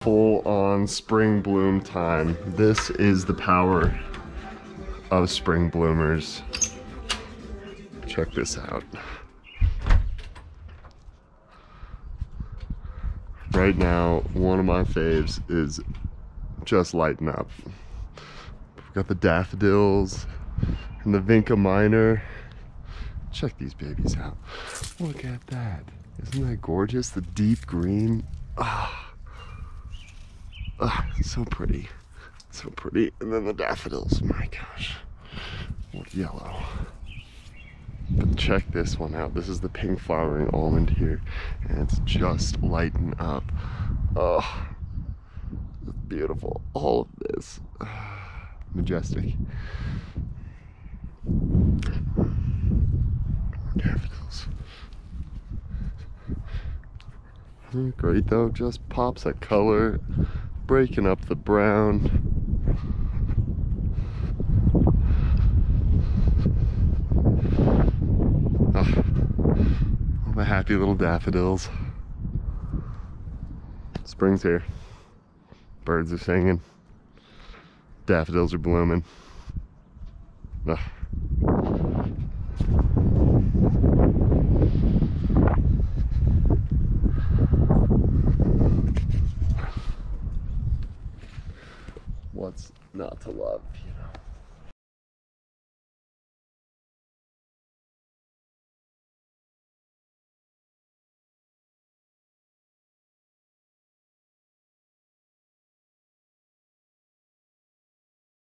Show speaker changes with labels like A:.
A: full-on spring bloom time. This is the power of spring bloomers. Check this out. Right now, one of my faves is just lighting up. We've got the daffodils and the vinca minor. Check these babies out. Look at that. Isn't that gorgeous? The deep green. So pretty. So pretty. And then the daffodils. My gosh. What yellow. But check this one out. This is the Pink Flowering Almond here. And it's just lighting up. Oh, it's beautiful. All of this. Majestic. Daffodils. Isn't it great though? Just pops of color, breaking up the brown. All the happy little daffodils. Spring's here. Birds are singing. Daffodils are blooming.